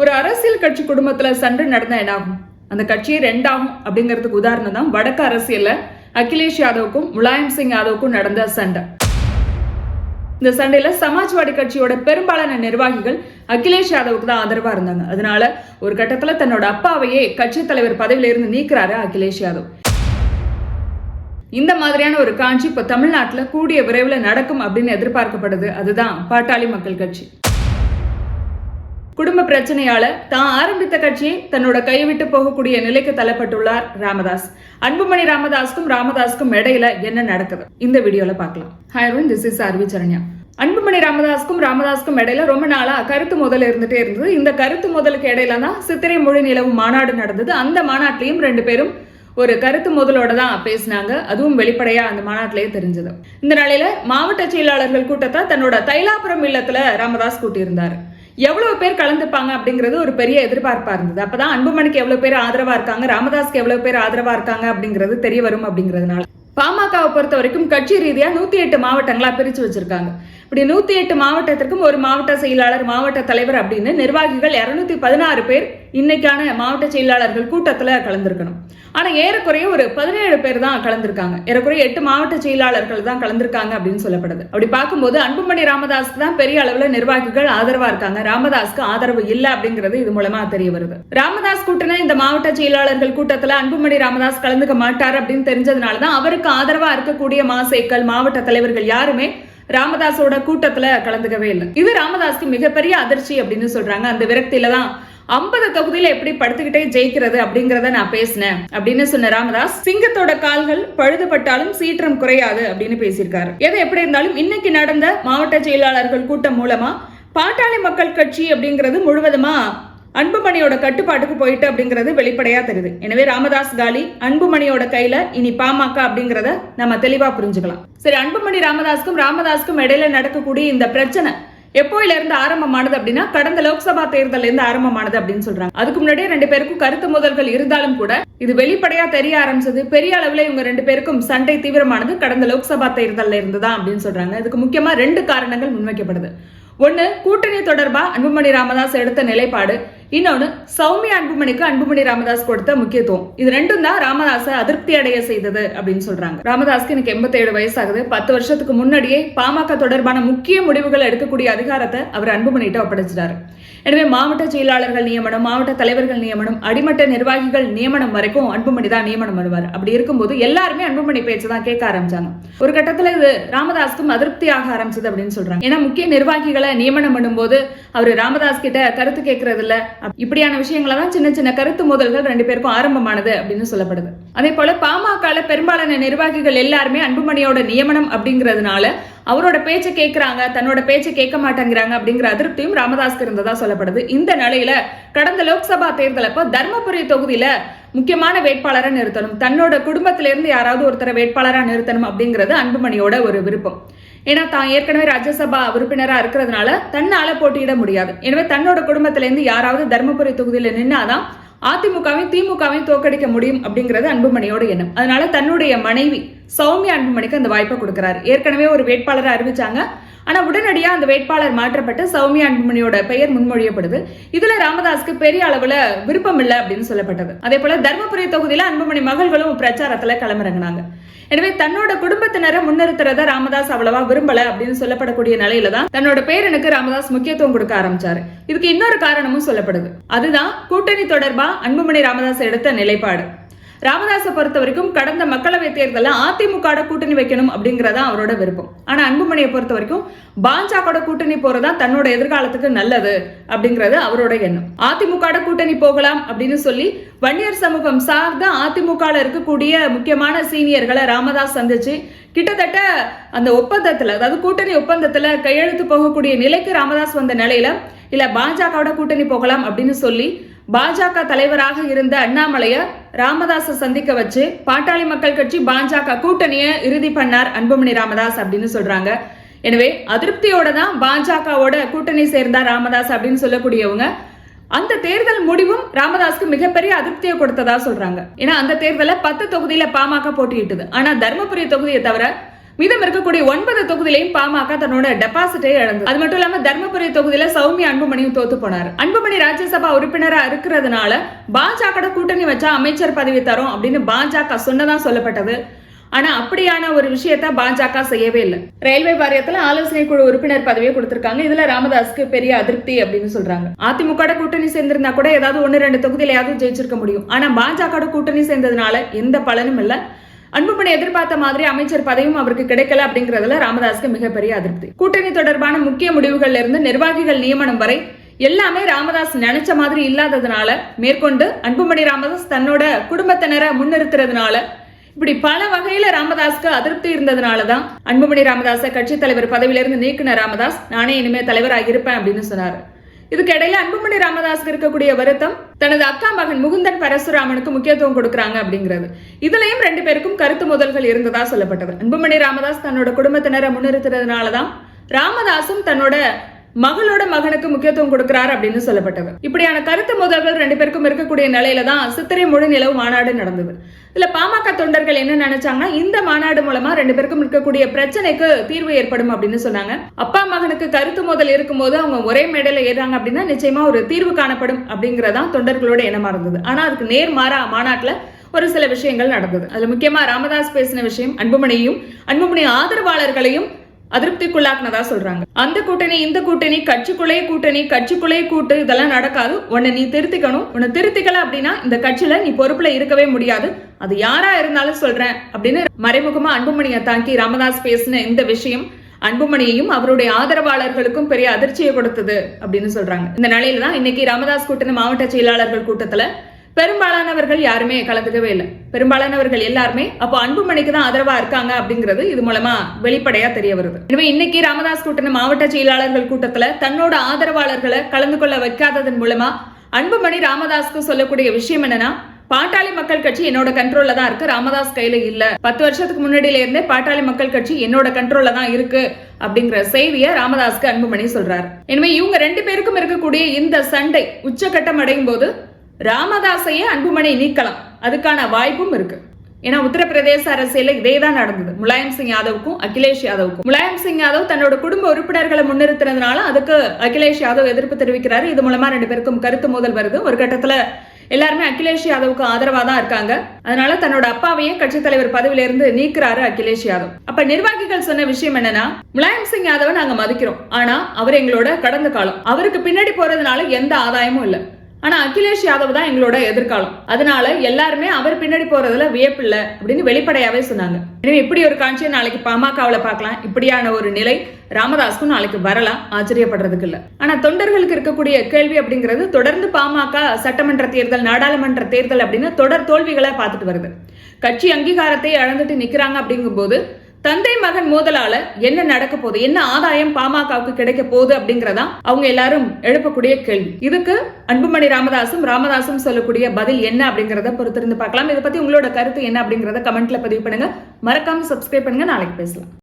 ஒரு அரசியல் கட்சி குடும்பத்துல சண்டை நடந்தா என்னாகும், அந்த கட்சியே ரெண்டாகும் அப்படிங்கிறதுக்கு உதாரணம் தான் வடக்கு அரசியல்ல அகிலேஷ் யாதவுக்கும் முலாயம் சிங் யாதவுக்கும் நடந்த சண்டை. இந்த சண்டையில சமாஜ்வாடி கட்சியோட பெரும்பாலான நிர்வாகிகள் அகிலேஷ் யாதவுக்கு தான் ஆதரவா இருந்தாங்க. அதனால ஒரு கட்டத்துல தன்னோட அப்பாவையே கட்சி தலைவர் பதவியில இருந்து நீக்கிறாரு அகிலேஷ் யாதவ். இந்த மாதிரியான ஒரு காட்சி இப்ப தமிழ்நாட்டுல கூடிய விரைவில் நடக்கும் அப்படின்னு எதிர்பார்க்கப்படுது. அதுதான் பாட்டாளி மக்கள் கட்சி. குடும்ப பிரச்சனையால தான் ஆரம்பித்த கட்சியை தன்னோட கைவிட்டு போகக்கூடிய நிலைக்கு தள்ளப்பட்டுள்ளார் ராமதாஸ். அன்புமணி ராமதாஸ்க்கும் இடையில என்ன நடக்குது இந்த வீடியோல பார்க்கலாம். Hi everyone, this is RV Saranya. Anbumani ராமதாஸ்க்கும் இடையில ரொம்ப நாளா கருத்து மோதல் இருந்துட்டே இருந்தது. இந்த கருத்து மோதலுக்கு இடையில தான் சித்திரை மொழி நிலவு மாநாடு நடந்தது. அந்த மாநாட்டிலையும் ரெண்டு பேரும் ஒரு கருத்து மோதலோட தான் பேசினாங்க. அதுவும் வெளிப்படையா அந்த மாநாட்டிலேயே தெரிஞ்சது. இந்த நிலையில மாவட்ட செயலாளர்கள் கூட்டத்தை தன்னோட தைலாபுரம் இல்லத்துல ராமதாஸ் கூட்டியிருந்தாரு. எவ்வளவு பேர் கலந்துப்பாங்க அப்படிங்கிறது ஒரு பெரிய எதிர்பார்ப்பா இருந்தது. அப்பதான் அன்புமணிக்கு எவ்வளவு பேர் ஆதரவா இருக்காங்க, ராமதாஸ்க்கு எவ்வளவு பேர் ஆதரவா இருக்காங்க அப்படிங்கிறது தெரிய வரும். அப்படிங்கிறதுனால பாமகவை பொறுத்த வரைக்கும் கட்சி ரீதியா 108 மாவட்டங்களா பிரிச்சு வச்சிருக்காங்க. இப்படி 108 மாவட்டத்திற்கும் ஒரு மாவட்ட செயலாளர், மாவட்ட தலைவர் அப்படின்னு நிர்வாகிகள் 216 பேர் இன்னைக்கான மாவட்ட செயலாளர்கள் கூட்டத்துல கலந்துருக்கணும். ஆனா ஏறக்குறைய ஒரு 17 பேர் தான் கலந்துருக்காங்க. ஏறக்குறைய 8 மாவட்ட செயலாளர்கள் தான் கலந்துருக்காங்க அப்படின்னு சொல்லப்படுது. அப்படி பார்க்கும்போது அன்புமணி ராமதாஸ்க்கு தான் பெரிய அளவுல நிர்வாகிகள் ஆதரவா இருக்காங்க, ராமதாஸ்க்கு ஆதரவு இல்ல அப்படிங்கிறது இது மூலமா தெரிய வருது. ராமதாஸ் கூட்டின இந்த மாவட்ட செயலாளர்கள் கூட்டத்துல அன்புமணி ராமதாஸ் கலந்துக்க மாட்டார் அப்படின்னு தெரிஞ்சதுனாலதான் அவருக்கு ஆதரவா இருக்கக்கூடிய மாசேக்கள், மாவட்ட தலைவர்கள் யாருமே ராமதாஸோட கூட்டத்துல கலந்துக்கவே இல்லை. இது ராமதாஸ்க்கு மிகப்பெரிய அதிர்ச்சி அப்படின்னு சொல்றாங்க. அந்த விரக்தியில தான் 50 தொகுதியில எப்படி படுத்துக்கிட்டே ஜெயிக்கிறது அப்படிங்கறத நான் பேசினேன் அப்படின்னு சொன்ன ராமதாஸ், சிங்கத்தோட கால்கள் பழுதுபட்டாலும் சீற்றம் குறையாது அப்படின்னு பேசியிருக்காரு. எது எப்படி இருந்தாலும் இன்னைக்கு நடந்த மாவட்ட செயலாளர்கள் கூட்டம் மூலமா பாட்டாளி மக்கள் கட்சி அப்படிங்கிறது முழுவதுமா அன்புமணியோட கட்டுப்பாட்டுக்கு போயிட்டு அப்படிங்கிறது வெளிப்படையா தெரியுது. எனவே ராமதாஸ் காலி, அன்புமணியோட கையில இனி பாமக அப்படிங்கறத நம்ம தெளிவா புரிஞ்சுக்கலாம். சரி, அன்புமணி ராமதாஸ்க்கும் இடையில நடக்கக்கூடிய இந்த பிரச்சனை எப்போயில இருந்து ஆரம்பமானது அப்படின்னா கடந்த லோக்சபா தேர்தல் இருந்து ஆரம்பமானது அப்படின்னு சொல்றாங்க. அதுக்கு முன்னாடியே ரெண்டு பேருக்கும் கருத்து மோதல்கள் இருந்தாலும் கூட இது வெளிப்படையா தெரிய ஆரம்பிச்சது. பெரிய அளவுல இவங்க ரெண்டு பேருக்கும் சண்டை தீவிரமானது கடந்த லோக்சபா தேர்தல்ல இருந்துதான் அப்படின்னு சொல்றாங்க. இதுக்கு முக்கியமா 2 காரணங்கள் முன்வைக்கப்படுது. ஒன்னு, கூட்டணி தொடர்பா அன்புமணி ராமதாஸ் எடுத்த நிலைப்பாடு. இன்னொன்னு, சௌமியா அன்புமணிக்கு அன்புமணி ராமதாஸ் கொடுத்த முக்கியத்துவம். இது ரெண்டும் தான் ராமதாஸை அதிருப்தி அடைய செய்தது அப்படின்னு சொல்றாங்க. ராமதாஸ்க்கு இன்னைக்கு 87 வயசு ஆகுது. 10 வருஷத்துக்கு முன்னாடியே பாமக தொடர்பான முக்கிய முடிவுகள் எடுக்கக்கூடிய அதிகாரத்தை அவர் அன்புமணிட்ட ஒப்படைச்சிட்டாரு. எனவே மாவட்ட செயலாளர்கள் நியமனம், மாவட்ட தலைவர்கள் நியமனம், அடிமட்ட நிர்வாகிகள் நியமனம் வரைக்கும் அன்புமணி தான் நியமனம் பண்ணுவார். அப்படி இருக்கும்போது எல்லாருமே அன்புமணி பேச்சு தான் கேட்க ஆரம்பிச்சாங்க. ஒரு கட்டத்துல இது ராமதாஸ்க்கும் அதிருப்தியாக ஆரம்பிச்சது அப்படின்னு சொல்றாங்க. ஏன்னா முக்கிய நிர்வாகிகளை நியமனம் பண்ணும்போது அவர் ராமதாஸ் கிட்ட கருத்து கேட்கறது இல்ல, இப்படியான விஷயங்கள தான் சின்ன சின்ன கருத்து மோதல்கள் ரெண்டு பேருக்கும் ஆரம்பமானது அப்படின்னு சொல்லப்படுது. அதே போல பாமக பெரும்பாலான நிர்வாகிகள் எல்லாருமே அன்புமணியோட நியமனம் அப்படிங்கிறதுனால அவரோட பேச்சை கேட்கிறாங்க, தன்னோட பேச்சை கேட்க மாட்டேங்கிறாங்க அப்படிங்கிற அதிருப்தியும் ராமதாஸ்க்கு இருந்ததா சொல்லப்படுது. இந்த நிலையில கடந்த லோக்சபா தேர்தல் அப்போ தர்மபுரி தொகுதியில முக்கியமான வேட்பாளரை நிறுத்தணும், தன்னோட குடும்பத்திலிருந்து யாராவது ஒருத்தரை வேட்பாளரா நிறுத்தணும் அப்படிங்கிறது அன்புமணியோட ஒரு விருப்பம். ஏன்னா தான் ஏற்கனவே ராஜ்யசபா உறுப்பினரா இருக்கிறதுனால தன்னால போட்டியிட முடியாது. எனவே தன்னோட குடும்பத்திலிருந்து யாராவது தர்மபுரி தொகுதியில நின்னாதான் அதிமுகவையும் திமுகவையும் தோக்கடிக்க முடியும் அப்படிங்கிறது அன்புமணியோட எண்ணம். அதனால தன்னுடைய மனைவி சௌமியா அன்புமணிக்கு அந்த வாய்ப்பை கொடுக்கிறாரு. ஏற்கனவே ஒரு வேட்பாளரை அறிவிச்சாங்க. ஆனா உடனடியா அந்த வேட்பாளர் மாற்றப்பட்டு சௌமியா அன்புமணியோட பெயர் முன்மொழியப்படுது. இதுல ராமதாஸ்க்கு பெரிய அளவுல விருப்பம் இல்லை அப்படின்னு சொல்லப்பட்டது. அதே போல தர்மபுரி தொகுதியில அன்புமணி மகள்களும் பிரச்சாரத்துல களமிறங்கினாங்க. எனவே தன்னோட குடும்பத்தினரை முன்னிறுத்துறத ராமதாஸ் அவ்வளவா விரும்பல அப்படின்னு சொல்லப்படக்கூடிய நிலையில தான் தன்னோட பேரனுக்கு ராமதாஸ் முக்கியத்துவம் கொடுக்க ஆரம்பிச்சாரு. இதுக்கு இன்னொரு காரணமும் சொல்லப்படுது. அதுதான் கூட்டணி தொடர்பா அன்புமணி ராமதாஸ் எடுத்த நிலைப்பாடு. ராமதாஸை பொறுத்த வரைக்கும் கடந்த மக்களவை தேர்தலில் அதிமுக கூட்டணி வைக்கணும் அப்படிங்கறதா அவரோட விருப்பம். ஆனா அன்புமணியை பொறுத்த வரைக்கும் பாஜக கூட்டணி போறதா தன்னோட எதிர்காலத்துக்கு நல்லது அப்படிங்கறது அவரோட எண்ணம். அதிமுக கூட்டணி போகலாம் அப்படின்னு சொல்லி வன்னியர் சமூகம் சார்ந்த அதிமுக இருக்கக்கூடிய முக்கியமான சீனியர்களை ராமதாஸ் சந்திச்சு கிட்டத்தட்ட அந்த ஒப்பந்தத்துல, அதாவது கூட்டணி ஒப்பந்தத்துல கையெழுத்து போகக்கூடிய நிலைக்கு ராமதாஸ் வந்த நிலையில இல்ல பாஜக கூட்டணி போகலாம் அப்படின்னு சொல்லி பாஜக தலைவராக இருந்த அண்ணாமலைய ராமதாஸை சந்திக்க வச்சு பாட்டாளி மக்கள் கட்சி பாஜக கூட்டணியை இறுதி பண்ணார் அன்புமணி ராமதாஸ் அப்படின்னு சொல்றாங்க. எனவே அதிருப்தியோட தான் பாஜகவோட கூட்டணி சேர்ந்தார் ராமதாஸ் அப்படின்னு சொல்லக்கூடியவங்க அந்த தேர்தல் முடிவும் ராமதாஸ்க்கு மிகப்பெரிய அதிருப்தியை கொடுத்ததா சொல்றாங்க. ஏன்னா அந்த தேர்தல 10 தொகுதியில பாமக போட்டியிட்டது. ஆனா தர்மபுரி தொகுதியை தவிர மீதம் இருக்கக்கூடிய 9 தொகுதியிலையும் பாமக தன்னோட டெபாசிட்டை இழந்தது. அது மட்டும் இல்லாம தர்மபுரி தொகுதியில சௌமியா அன்புமணியும் தோத்து போனார். அன்புமணி ராஜ்யசபா உறுப்பினரா இருக்கிறதுனால பாஜக கூட்டணி வச்சா அமைச்சர் பதவி தரும் அப்படின்னு பாஜக சொன்னதா சொல்லப்பட்டது. ஆனா அப்படியான ஒரு விஷயத்த பாஜக செய்யவே இல்லை. ரயில்வே வாரியத்துல ஆலோசனை குழு உறுப்பினர் பதவியை கொடுத்திருக்காங்க. இதுல ராமதாஸ்க்கு பெரிய அதிருப்தி அப்படின்னு சொல்றாங்க. அதிமுக கூட்டணி சேர்ந்திருந்தா கூட ஏதாவது 1-2 தொகுதியிலையாவது ஜெயிச்சிருக்க முடியும். ஆனா பாஜக கூட்டணி சேர்ந்ததுனால எந்த பலனும் இல்ல. அன்புமணி எதிர்பார்த்த மாதிரி அமைச்சர் பதவியும் அவருக்கு கிடைக்கல அப்படிங்கறதுல ராமதாஸ்க்கு மிகப்பெரிய அதிருப்தி. கூட்டணி தொடர்பான முக்கிய முடிவுகள்ல இருந்து நிர்வாகிகள் நியமனம் வரை எல்லாமே ராமதாஸ் நினைச்ச மாதிரி இல்லாததுனால மேற்கொண்டு அன்புமணி ராமதாஸ் தன்னோட குடும்பத்தினரை முன்னிறுத்துறதுனால இப்படி பல வகையில ராமதாஸ்க்கு அதிருப்தி இருந்ததுனாலதான் அன்புமணி ராமதாஸை கட்சி தலைவர் பதவியிலிருந்து நீக்கின ராமதாஸ் நானே இனிமே தலைவராக இருப்பேன் அப்படின்னு சொன்னாரு. இதுக்கு இடையில அன்புமணி ராமதாஸ்க்கு இருக்கக்கூடிய வருத்தம் தனது அக்கா மகன் முகுந்தன் பரசுராமனுக்கு முக்கியத்துவம் கொடுக்கறாங்க அப்படிங்கிறது. இதுலயும் 2 பேருக்கும் கருத்து மோதல்கள் இருந்ததா சொல்லப்பட்டது. அன்புமணி ராமதாஸ் தன்னோட குடும்பத்தினரை முன்னிறுத்துறதுனாலதான் ராமதாசும் தன்னோட மகளோட மகனுக்கு முக்கியத்துவம் கொடுக்கிறார் அப்படின்னு சொல்லப்பட்டது. இப்படியான கருத்து மோதல்கள் 2 பேருக்கும் இருக்கக்கூடிய நிலையில தான் சித்திரை முழு நிலவு மாநாடு நடந்தது. இதுல பாமக தொண்டர்கள் என்ன நினைச்சாங்கன்னா, இந்த மாநாடு மூலமா 2 பேருக்கும் இருக்கக்கூடிய பிரச்சனைக்கு தீர்வு ஏற்படும் அப்படின்னு சொன்னாங்க. அப்பா மகனுக்கு கருத்து மோதல் இருக்கும்போது அவங்க ஒரே மேடையில ஏறாங்க அப்படின்னா நிச்சயமா ஒரு தீர்வு காணப்படும் அப்படிங்கறதான் தொண்டர்களோட எண்ணமா இருந்தது. ஆனா அதுக்கு நேர்மாறா மாநாட்டுல ஒரு சில விஷயங்கள் நடந்தது. அதுல முக்கியமா ராமதாஸ் பேசின விஷயம் அன்புமணி ஆதரவாளர்களையும் அதிருப்திக்குள்ளாக்குனதா சொல்றாங்க. அந்த கூட்டணி இந்த கூட்டணி கட்சிக்குள்ளே கூட்டு இதெல்லாம் நடக்காது. உன்னை நீ திருத்திக்கணும். உன்னை திருத்திக்கல அப்படின்னா இந்த கட்சியில நீ பொறுப்புல இருக்கவே முடியாது. அது யாரா இருந்தாலும் சொல்றேன் அப்படின்னு மறைமுகமா அன்புமணியை தாக்கி ராமதாஸ் பேசின இந்த விஷயம் அன்புமணியையும் அவருடைய ஆதரவாளர்களுக்கும் பெரிய அதிர்ச்சியை கொடுத்தது அப்படின்னு சொல்றாங்க. இந்த நிலையில தான் இன்னைக்கு ராமதாஸ் கூட்டணி மாவட்ட செயலாளர்கள் கூட்டத்துல பெரும்பாலானவர்கள் யாருமே கலந்துக்கவே இல்லை. பெரும்பாலானவர்கள் எல்லாருமே அப்போ அன்புமணிக்கு தான் ஆதரவா இருக்காங்க அப்படிங்கிறது இது மூலமா வெளிப்படையா தெரிய வருது. எனவே இன்னைக்கு ராமதாஸ் கூட்டணி மாவட்ட செயலாளர்கள் கூட்டத்துல தன்னோட ஆதரவாளர்களை கலந்து கொள்ள வைக்காததன் மூலமா அன்புமணி ராமதாஸ்க்கு சொல்லக்கூடிய விஷயம் என்னன்னா, பாட்டாளி மக்கள் கட்சி என்னோட கண்ட்ரோல்ல தான் இருக்கு, ராமதாஸ் கையில இல்ல. 10 வருஷத்துக்கு முன்னாடியில இருந்தே பாட்டாளி மக்கள் கட்சி என்னோட கண்ட்ரோல்ல தான் இருக்கு அப்படிங்கிற செய்தியை ராமதாஸ்க்கு அன்புமணி சொல்றாரு. எனவே இவங்க 2 பேருக்கும் இருக்கக்கூடிய இந்த சண்டை உச்சகட்டம் அடையும் போது ராமதாஸையே அன்புமணி நீக்கலாம், அதுக்கான வாய்ப்பும் இருக்கு. ஏன்னா உத்தரப்பிரதேச அரசியல இதேதான் நடந்தது. முலாயம் சிங் யாதவுக்கும் அகிலேஷ் யாதவுக்கும். முலாயம் சிங் யாதவ் தன்னோட குடும்ப உறுப்பினர்களை முன்னிறுத்தினதுனால அதுக்கு அகிலேஷ் யாதவ் எதிர்ப்பு தெரிவிக்கிறாரு. இது மூலமா 2 பேருக்கும் கருத்து மோதல் வருது. ஒரு கட்டத்துல எல்லாருமே அகிலேஷ் யாதவுக்கு ஆதரவா தான் இருக்காங்க. அதனால தன்னோட அப்பாவையே கட்சி தலைவர் பதவியில இருந்து நீக்கிறாரு அகிலேஷ் யாதவ். அப்ப நிர்வாகிகள் சொன்ன விஷயம் என்னன்னா, முலாயம் சிங் யாதவை நாங்க மதிக்கிறோம், ஆனா அவர் எங்களோட கடந்த காலம், அவருக்கு பின்னாடி போறதுனால எந்த ஆதாயமும் இல்ல. ஆனா அகிலேஷ் யாதவ் தான் எங்களோட எதிர்காலம், அதனால எல்லாருமே அவர் பின்னாடி போறதுல வியப்பில்லை அப்படின்னு வெளிப்படையாவே சொன்னாங்க. எனவே இப்படி ஒரு காட்சியை நாளைக்கு பாமகவுல பார்க்கலாம். இப்படியான ஒரு நிலை ராமதாஸ்க்கும் நாளைக்கு வரலாம், ஆச்சரியப்படுறதுக்கு இல்ல. ஆனா தொண்டர்களுக்கு இருக்கக்கூடிய கேள்வி அப்படிங்கிறது, தொடர்ந்து பாமக சட்டமன்ற தேர்தல், நாடாளுமன்ற தேர்தல் அப்படின்னு தொடர் தோல்விகளை பார்த்துட்டு வருது. கட்சி அங்கீகாரத்தை இழந்துட்டு நிக்கிறாங்க. அப்படிங்கும் போது தந்தை மகன் மோதலால என்ன நடக்க போகுது, என்ன ஆதாயம் பாமகவுக்கு கிடைக்க போகுது அப்படிங்கறதா அவங்க எல்லாரும் எழுப்பக்கூடிய கேள்வி. இதுக்கு அன்புமணி ராமதாசும் சொல்லக்கூடிய பதில் என்ன அப்படிங்கறத பொறுத்திருந்து பார்க்கலாம். இதை பத்தி உங்களோட கருத்து என்ன அப்படிங்கறத கமெண்ட்ல பதிவு பண்ணுங்க. மறக்காம சப்ஸ்கிரைப் பண்ணுங்க. நாளைக்கு பேசலாம்.